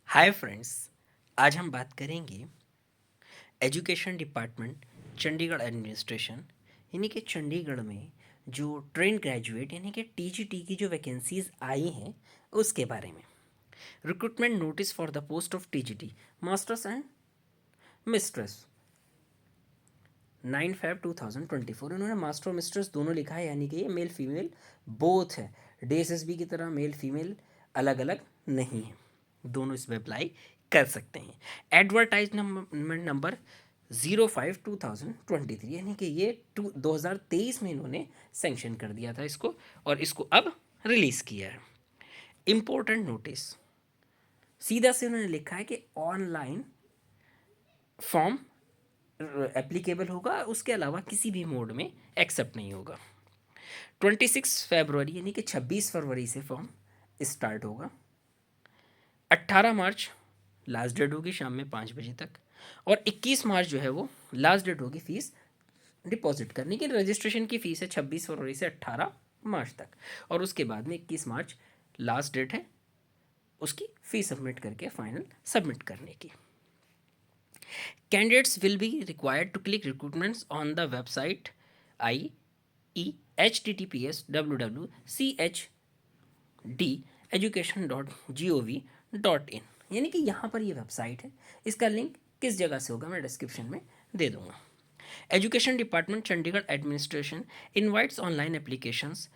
Hi friends. आज हम बात करेंगे एजुकेशन डिपार्टमेंट चंडीगढ़ एडमिनिस्ट्रेशन यानी कि चंडीगढ़ में जो ट्रेन ग्रेजुएट यानी कि टीजीटी की जो वैकेंसीज आई हैं उसके बारे में। Recruitment notice for the post of TGT masters and mistress 9 Feb 2024। इन्होंने मास्टर और मिस्ट्रेस दोनों लिखा है यानी कि ये मेल फीमेल बोथ है। डीएसएसबी की तरह मेल फीमेल अलग अलग नहीं है, दोनों इसमें अप्लाई कर सकते हैं। एडवर्टाइजमेंट नंबर 05/2023 यानी कि ये 2023 में इन्होंने सेंक्शन कर दिया था इसको और इसको अब रिलीज़ किया है। इम्पोर्टेंट नोटिस सीधा से उन्होंने लिखा है कि ऑनलाइन फॉर्म एप्लीकेबल होगा, उसके अलावा किसी भी मोड में एक्सेप्ट नहीं होगा। 26 फरवरी यानी कि 26 फरवरी से फॉर्म स्टार्ट होगा। 18 मार्च लास्ट डेट होगी शाम में 5 बजे तक और 21 मार्च जो है वो लास्ट डेट होगी फीस डिपॉजिट करने की। रजिस्ट्रेशन की फ़ीस है 26 फरवरी से 18 मार्च तक और उसके बाद में 21 मार्च लास्ट डेट है उसकी फ़ीस सबमिट करके फाइनल सबमिट करने की। Candidates will be required to click recruitments on the website i.e. https://education.gov.in। यानी कि यहाँ पर ये वेबसाइट है, इसका लिंक किस जगह से होगा मैं डिस्क्रिप्शन में दे दूँगा। Education department Chandigarh administration invites online applications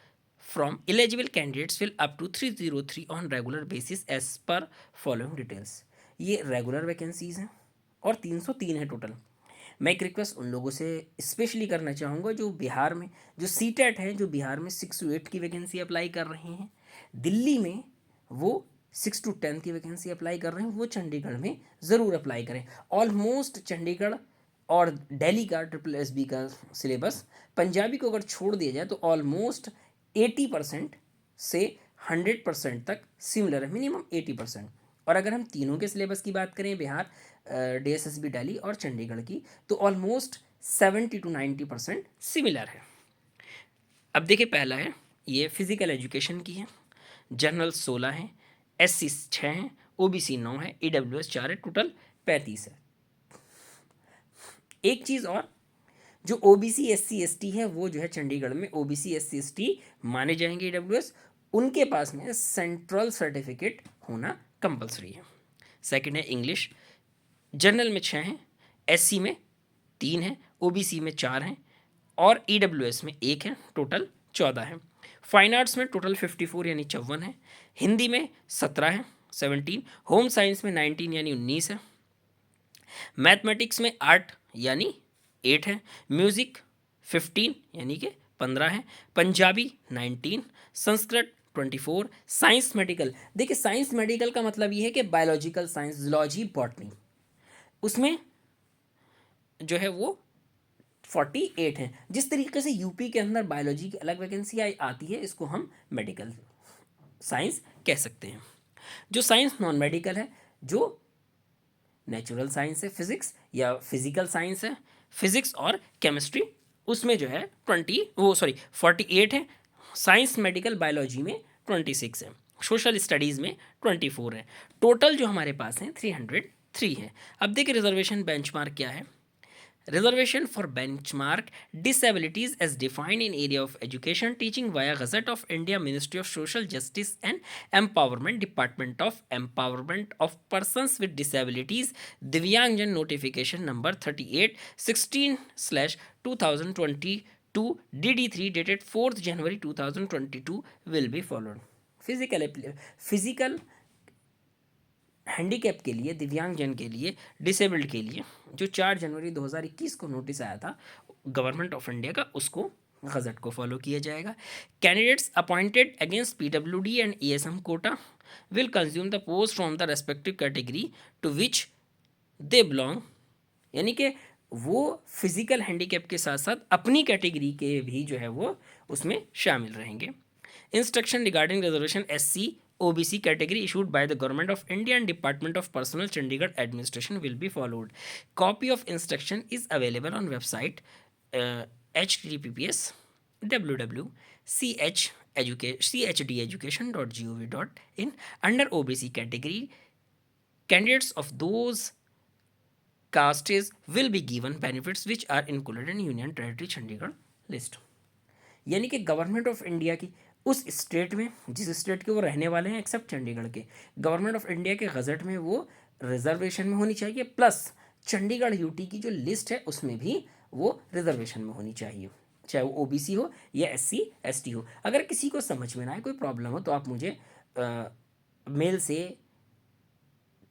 from eligible candidates will up to 303 on regular basis as per following details। ये रेगुलर वैकेंसीज हैं और 303 है टोटल। मैं एक रिक्वेस्ट उन लोगों से स्पेशली करना चाहूँगा जो बिहार में जो सीटेट है, जो बिहार में 6 to 8 की वैकेंसी अप्लाई कर रहे हैं, दिल्ली में वो 6 to 10 की वैकेंसी अप्लाई कर रहे हैं, वो चंडीगढ़ में ज़रूर अप्लाई करें। ऑलमोस्ट चंडीगढ़ और दिल्ली का SSSB का सिलेबस पंजाबी को अगर छोड़ दिया जाए तो ऑलमोस्ट 80% से 100% तक सिमिलर है, मिनिमम 80%। और अगर हम तीनों के सिलेबस की बात करें, बिहार, DSSB दिल्ली और चंडीगढ़ की, तो ऑलमोस्ट 70 to 90% सिमिलर है। अब देखिए, पहला है ये फिजिकल एजुकेशन की है। जनरल 16 है, SC 6 है, OBC 9 है, EWS 4 है, टोटल 35 है। एक चीज़ और, जो OBC SC ST है वो जो है चंडीगढ़ में OBC SC ST माने जाएंगे EWS, उनके पास में सेंट्रल सर्टिफिकेट होना कंपलसरी है। सेकंड है इंग्लिश। जनरल में 6 हैं, SC में 3 हैं, OBC में 4 हैं और EWS में 1 है, टोटल 14 है। फाइन आर्ट्स में टोटल 54 यानी 54 है। हिंदी में 17 है, 17। होम साइंस में 19 यानी 19 है। मैथमेटिक्स में 8 यानी 8 है। म्यूज़िक 15 यानी कि 15 है। पंजाबी 19, संस्कृत 24। साइंस मेडिकल, देखिए साइंस मेडिकल का मतलब ये है कि बायोलॉजिकल साइंस, जूलॉजी, बॉटनी, उसमें जो है वो 48 है। जिस तरीके से यूपी के अंदर बायोलॉजी की अलग वैकेंसी आती है, इसको हम मेडिकल साइंस कह सकते हैं। जो साइंस नॉन मेडिकल है, जो नेचुरल साइंस है, फिजिक्स या फिजिकल साइंस है, फिजिक्स और केमिस्ट्री, उसमें जो है 48 है। साइंस मेडिकल बायोलॉजी में 26 है। सोशल स्टडीज़ में 24 है। टोटल जो हमारे पास हैं 303 है। अब देखिए रिजर्वेशन बेंचमार्क क्या है। Reservation for benchmark disabilities as defined in area of education teaching via Gazette of India, Ministry of Social Justice and Empowerment, Department of Empowerment of Persons with Disabilities, Divyangjan notification number 38/16/2022 DD3 dated 4th January 2022 will be followed। Physical handicap के लिए, दिव्यांगजन के लिए, disabled के लिए जो 4 जनवरी 2021 को notice आया था गवर्नमेंट ऑफ इंडिया का, उसको गजट को फॉलो किया जाएगा। Candidates appointed against PWD and ESM quota will consume the post from the respective category to which they belong, यानी कि वो फिजिकल हैंडीकैप के साथ साथ अपनी कैटेगरी के भी जो है वो उसमें शामिल रहेंगे। Instruction regarding reservation SC OBC category issued by the Government of India and Department of Personnel Chandigarh Administration will be followed। Copy of instruction is available on website https://www.chdeducation.gov.in under OBC category Candidates of those castes will be given benefits which are included in Union Territory Chandigarh list. यानी कि government of India की उस state में, जिस state के वो रहने वाले हैं एक्सेप्ट चंडीगढ़ के, गवर्नमेंट ऑफ इंडिया के गजट में वो रिजर्वेशन में होनी चाहिए, प्लस चंडीगढ़ यूटी की जो लिस्ट है उसमें भी वो रिजर्वेशन में होनी चाहिए, चाहे वो ओबीसी हो या एससी एसटी हो. अगर किसी को समझ में ना आए, कोई प्रॉब्लम हो, तो आप मुझे मेल से,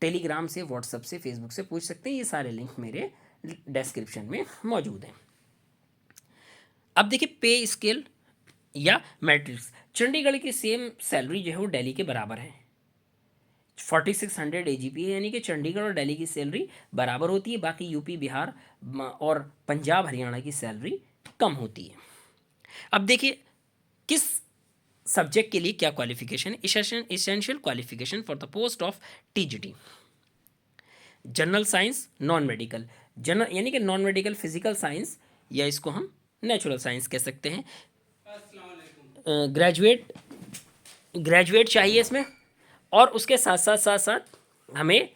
टेलीग्राम से, व्हाट्सएप से, फेसबुक से पूछ सकते हैं. ये सारे लिंक मेरे डिस्क्रिप्शन में मौजूद हैं. अब देखिए पे स्केल या मैट्रिक्स. चंडीगढ़ की सेम सैलरी जो है वो दिल्ली के बराबर है. 4600 AGP है, यानी कि चंडीगढ़ और दिल्ली की सैलरी बराबर होती है. बाकी यूपी, बिहार और पंजाब, हरियाणा की सैलरी कम होती है. अब देखिए किस सब्जेक्ट के लिए क्या qualification. Essential qualification for the post of TGT. General science, non medical. General यानी कि नॉन मेडिकल फिजिकल साइंस, या इसको हम नेचुरल साइंस कह सकते हैं. ग्रेजुएट चाहिए इसमें, और उसके साथ साथ हमें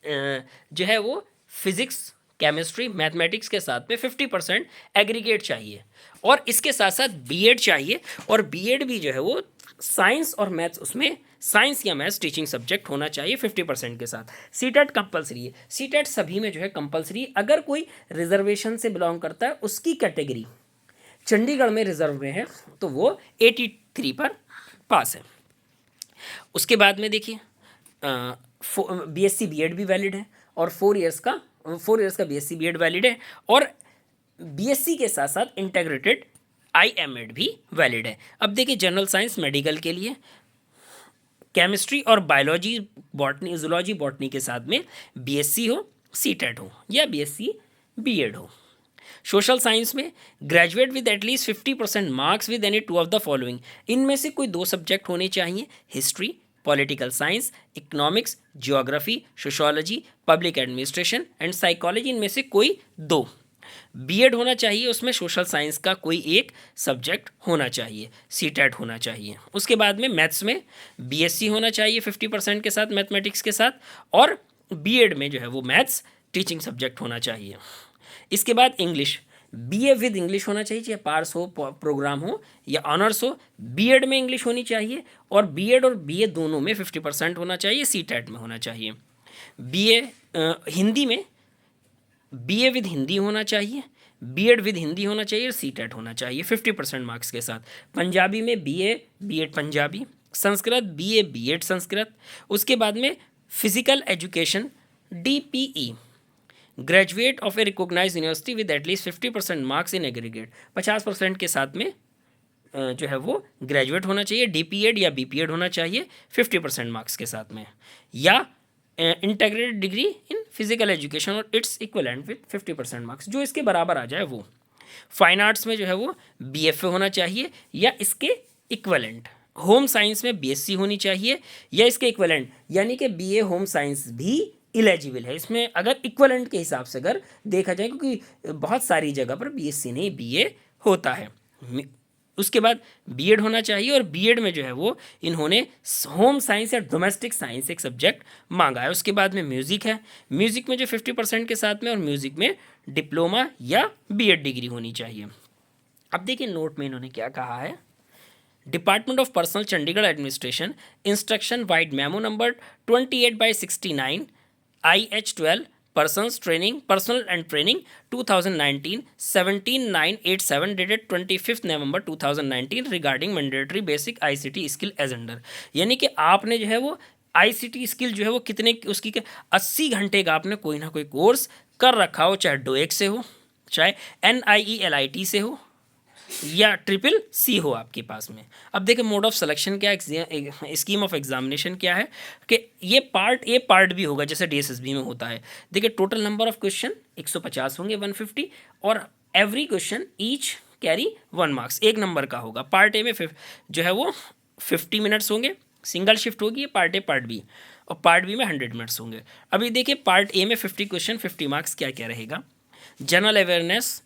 जो है वो फिजिक्स, केमिस्ट्री, मैथमेटिक्स के साथ में 50% एग्रीगेट चाहिए. और इसके साथ साथ बीएड चाहिए, और बीएड भी जो है वो साइंस और मैथ्स, उसमें साइंस या मैथ्स टीचिंग सब्जेक्ट होना चाहिए 50% के साथ. सीटेट कंपलसरी है. सीटेट सभी में जो है कंपलसरी. अगर कोई रिजर्वेशन से बिलोंग करता है, उसकी कैटेगरी चंडीगढ़ में रिजर्व में है, तो वो 83 पर पास है. उसके बाद में देखिए बीएससी बीएड भी वैलिड है, और 4 इयर्स का बीएससी बीएड वैलिड है, और बीएससी के साथ साथ इंटीग्रेटेड आईएमएड भी वैलिड है. अब देखिए जनरल साइंस मेडिकल के लिए केमिस्ट्री और बायोलॉजी, बॉटनी, जूलॉजी, बॉटनी के साथ में बीएससी हो, सीटेट हो, या बीएससी बीएड हो. सोशल साइंस में graduate with at least 50% marks with any 2 of the following. इनमें से कोई 2 सब्जेक्ट होने चाहिए. History, political science, economics, geography, sociology, public administration and psychology. इनमें से कोई 2. बीएड होना चाहिए, उसमें सोशल साइंस का कोई एक सब्जेक्ट होना चाहिए. सीटेट होना चाहिए. उसके बाद में मैथ्स में बीएससी होना चाहिए 50% के साथ, मैथमेटिक्स के साथ, और बीएड में जो है वो मैथ्स टीचिंग सब्जेक्ट होना चाहिए. इसके बाद इंग्लिश, बीए विद इंग्लिश होना चाहिए, चाहे पार्स हो, प्रोग्राम हो या ऑनर्स हो. बीएड में इंग्लिश होनी चाहिए, और बीएड और बीए दोनों में 50% होना चाहिए. सीटेट में होना चाहिए. बीए हिंदी में बीए विद हिंदी होना चाहिए, बीएड विद हिंदी होना चाहिए, और सीटेट होना चाहिए 50% मार्क्स के साथ. पंजाबी में BA BEd Punjabi. Sanskrit BA BEd Sanskrit. उसके बाद में physical education DPE, graduate of a recognised university with at least 50% marks in aggregate. 50% के साथ में जो है वो ग्रेजुएट होना चाहिए. डीपीएड या बीपीएड होना चाहिए 50% मार्क्स के साथ में, या integrated degree in physical education और इट्स इक्वलेंट विद 50% मार्क्स, जो इसके बराबर आ जाए वो. फाइन आर्ट्स में जो है वो बीएफए होना चाहिए या इसके इक्वलेंट. होम साइंस में बीएससी होनी चाहिए या इसके इक्वलेंट, यानी कि बीए होम साइंस भी इलेजिबल है इसमें, अगर इक्वलेंट के हिसाब से अगर देखा जाए, क्योंकि बहुत सारी जगह पर बीएससी नहीं बीए होता है. उसके बाद बीएड होना चाहिए, और बीएड में जो है वो इन्होंने होम साइंस या डोमेस्टिक साइंस एक सब्जेक्ट मांगा है. उसके बाद में म्यूज़िक है. म्यूज़िक में जो 50% के साथ में, और म्यूज़िक में डिप्लोमा या बीएड डिग्री होनी चाहिए. अब देखिए नोट में इन्होंने क्या कहा है. Department of personnel Chandigarh administration instruction vide memo number 28/69 IH12 personnel and training 2019 17987 dated 25 November 2019 regarding mandatory basic ICT skill as under. यानी कि आपने जो है वो ICT स्किल जो है वो कितने उसकी 80 घंटे का आपने कोई ना कोई कोर्स कर रखा हो, चाहे डोएक से हो, चाहे NIELIT से हो, या CCC हो आपके पास में. अब देखिए मोड ऑफ सिलेक्शन क्या है, स्कीम ऑफ एग्जामिनेशन क्या है, कि ये पार्ट ए पार्ट भी होगा जैसे DSSB में होता है. देखिए टोटल नंबर ऑफ क्वेश्चन 150 होंगे 150, और every question each carry 1 marks, 1 number का होगा. पार्ट ए में जो है वो 50 मिनट्स होंगे, सिंगल शिफ्ट होगी. पार्ट ए पार्ट बी, और पार्ट बी में 100 मिनट्स होंगे. अभी देखिए पार्ट ए में 50 क्वेश्चन 50 मार्क्स क्या क्या रहेगा. General awareness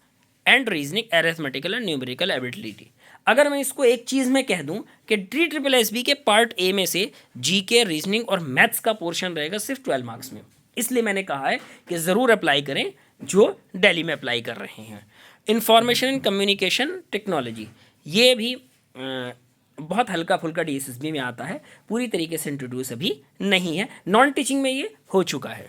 and reasoning, arithmetical and numerical ability. अगर मैं इसको एक चीज़ में कह दूं कि DSSB के पार्ट ए में से जीके, रीजनिंग और मैथ्स का पोर्शन रहेगा सिर्फ 12 मार्क्स में, इसलिए मैंने कहा है कि ज़रूर अप्लाई करें जो दिल्ली में अप्लाई कर रहे हैं। इंफॉर्मेशन एंड कम्युनिकेशन टेक्नोलॉजी, ये भी बहुत हल्का फुल्का DSSB में आता है, पूरी तरीके से इंट्रोड्यूस अभी नहीं है। नॉन टीचिंग में ये हो चुका है।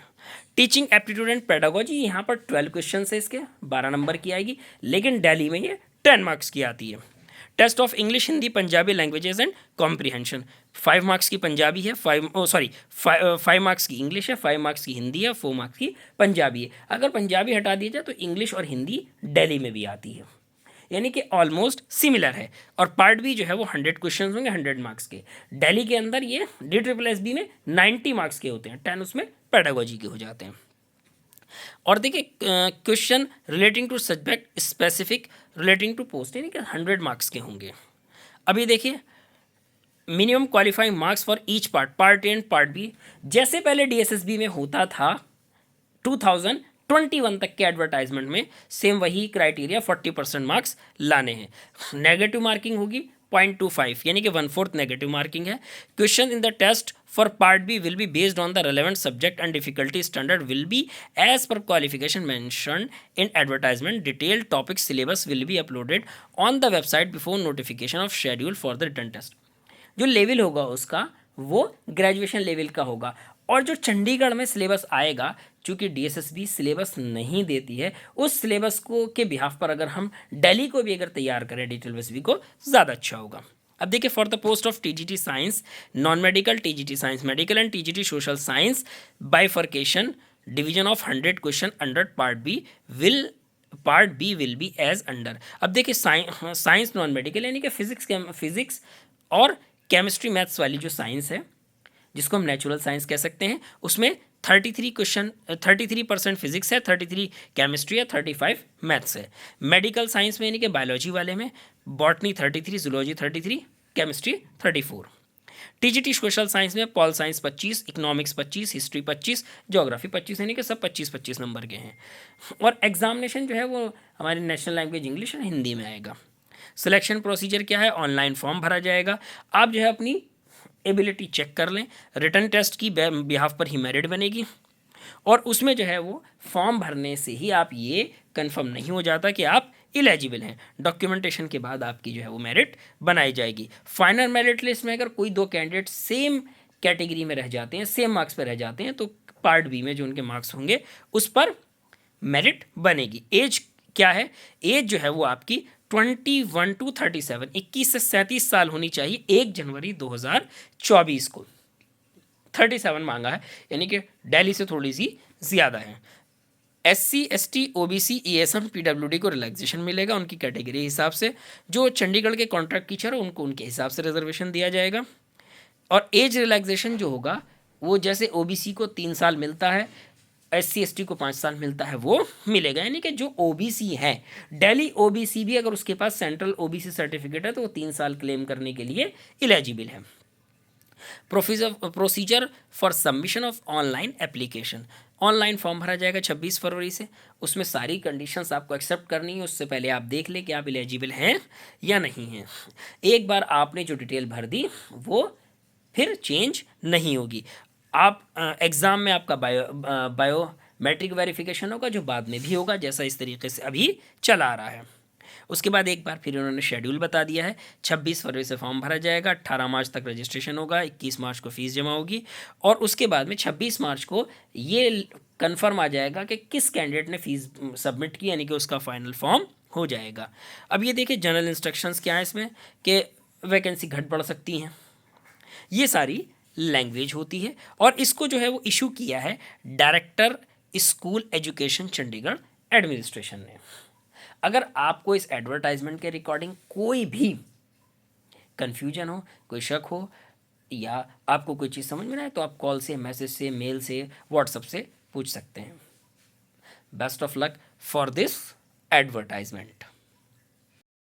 टीचिंग एप्टीट्यूड एंड पेडागोजी, यहाँ पर 12 क्वेश्चन है, इसके 12 नंबर की आएगी, लेकिन दिल्ली में ये 10 मार्क्स की आती है। Test of English, Hindi, Punjabi languages and comprehension, 5 marks की पंजाबी है, 5 मार्क्स की इंग्लिश है, 5 मार्क्स की हिंदी है, 4 मार्क्स की पंजाबी है। अगर पंजाबी हटा दी जाए तो इंग्लिश और हिंदी दिल्ली में भी आती है, यानी कि ऑलमोस्ट सिमिलर है। और पार्ट बी जो है वो 100 क्वेश्चन होंगे 100 मार्क्स के। दिल्ली के अंदर ये DSSB में 90 मार्क्स के होते हैं, 10 उसमें पेडागोजी के हो जाते हैं। और देखिए question relating to subject specific relating to post, यानी कि 100 मार्क्स के होंगे। अभी देखिए minimum qualifying marks for each part A and part B, जैसे पहले DSSB में होता था 2021 तक के एडवर्टाइजमेंट में, सेम वही क्राइटेरिया 40% मार्क्स लाने हैं। नेगेटिव मार्किंग होगी 0.25, यानी कि 1/4 नेगेटिव मार्किंग है। Question in the test for part B will be based on the relevant subject and difficulty standard will be as per qualification mentioned in advertisement. Detailed topic syllabus will be uploaded on the website before notification of schedule for the written test. जो level होगा उसका वो graduation level का होगा। और जो चंडीगढ़ में syllabus आएगा, चूँकि DSSB सिलेबस नहीं देती है, उस सिलेबस को के बिहाफ पर अगर हम दिल्ली को भी अगर तैयार करें DSSB को, ज़्यादा अच्छा होगा। अब देखिए for the post of TGT science, non medical, TGT science medical and TGT social science, bifurcation division of 100 question under part B will be as under. अब देखिए साइंस नॉन मेडिकल, यानी कि फिजिक्स और केमिस्ट्री मैथ्स वाली जो science है, जिसको हम नेचुरल साइंस कह सकते हैं, उसमें 33% फिजिक्स है, 33 केमिस्ट्री है, 35 मैथ्स है। मेडिकल साइंस में यानी कि बायोलॉजी वाले में botany 33, zoology 33, chemistry 34। TGT social science में pol science 25, economics 25, history 25, geography 25, यानी कि सब 25-25 नंबर के हैं। और एग्जामिनेशन जो है वो हमारी नेशनल लैंग्वेज इंग्लिश और हिंदी में आएगा। सिलेक्शन प्रोसीजर क्या है, ऑनलाइन फॉर्म भरा जाएगा। आप जो है अपनी एबिलिटी चेक कर लें, रिटन टेस्ट की बिहाफ पर ही मेरिट बनेगी, और उसमें जो है वो फॉर्म भरने से ही आप ये कंफर्म नहीं हो जाता कि आप इलिजिबल हैं। डॉक्यूमेंटेशन के बाद आपकी जो है वो मेरिट बनाई जाएगी। फाइनल मेरिट लिस्ट में अगर कोई 2 कैंडिडेट सेम कैटेगरी में रह जाते हैं, सेम मार्क्स पर रह जाते हैं, तो पार्ट बी में जो उनके मार्क्स होंगे उस पर मेरिट बनेगी। एज क्या है, एज जो है वो आपकी 21 to 37, 21 से 37 साल होनी चाहिए 1 जनवरी 2024 को। 37 मांगा है, यानी कि दिल्ली से थोड़ी सी ज़्यादा है। SC ST OBC ESM PWD को रिलैक्सेशन मिलेगा उनकी कैटेगरी हिसाब से। जो चंडीगढ़ के कॉन्ट्रैक्ट टीचर है उनको उनके हिसाब से रिजर्वेशन दिया जाएगा। और एज रिलैक्सेशन जो होगा वो जैसे OBC को 3 साल मिलता है, SC ST को 5 साल मिलता है, वो मिलेगा। यानी कि जो OBC है, दिल्ली OBC भी अगर उसके पास सेंट्रल OBC सर्टिफिकेट है तो वो 3 साल क्लेम करने के लिए एलिजिबल है। Procedure for submission of online application, online form भरा जाएगा 26 फरवरी से। उसमें सारी कंडीशंस आपको एक्सेप्ट करनी है, उससे पहले आप देख लें कि आप एलिजिबल हैं या नहीं हैं। एक बार आपने जो डिटेल भर दी वो फिर चेंज नहीं होगी। आप एग्ज़ाम में आपका बायोमेट्रिक वेरिफिकेशन होगा, जो बाद में भी होगा, जैसा इस तरीके से अभी चला आ रहा है। उसके बाद एक बार फिर उन्होंने शेड्यूल बता दिया है, 26 फरवरी से फॉर्म भरा जाएगा, 18 मार्च तक रजिस्ट्रेशन होगा, 21 मार्च को फ़ीस जमा होगी, और उसके बाद में 26 मार्च को ये कन्फर्म आ जाएगा कि किस कैंडिडेट ने फ़ीस सबमिट की, यानी कि उसका फाइनल फॉर्म हो जाएगा। अब ये देखिए जनरल इंस्ट्रक्शंस क्या है इसमें, कि वैकेंसी घट बढ़ सकती हैं, ये सारी लैंग्वेज होती है। और इसको जो है वो इशू किया है director school education Chandigarh administration ने। अगर आपको इस एडवर्टाइजमेंट के रिकॉर्डिंग कोई भी कन्फ्यूजन हो, कोई शक हो, या आपको कोई चीज़ समझ में ना आए, तो आप कॉल से, मैसेज से, मेल से, व्हाट्सएप से पूछ सकते हैं। Best of luck for this advertisement.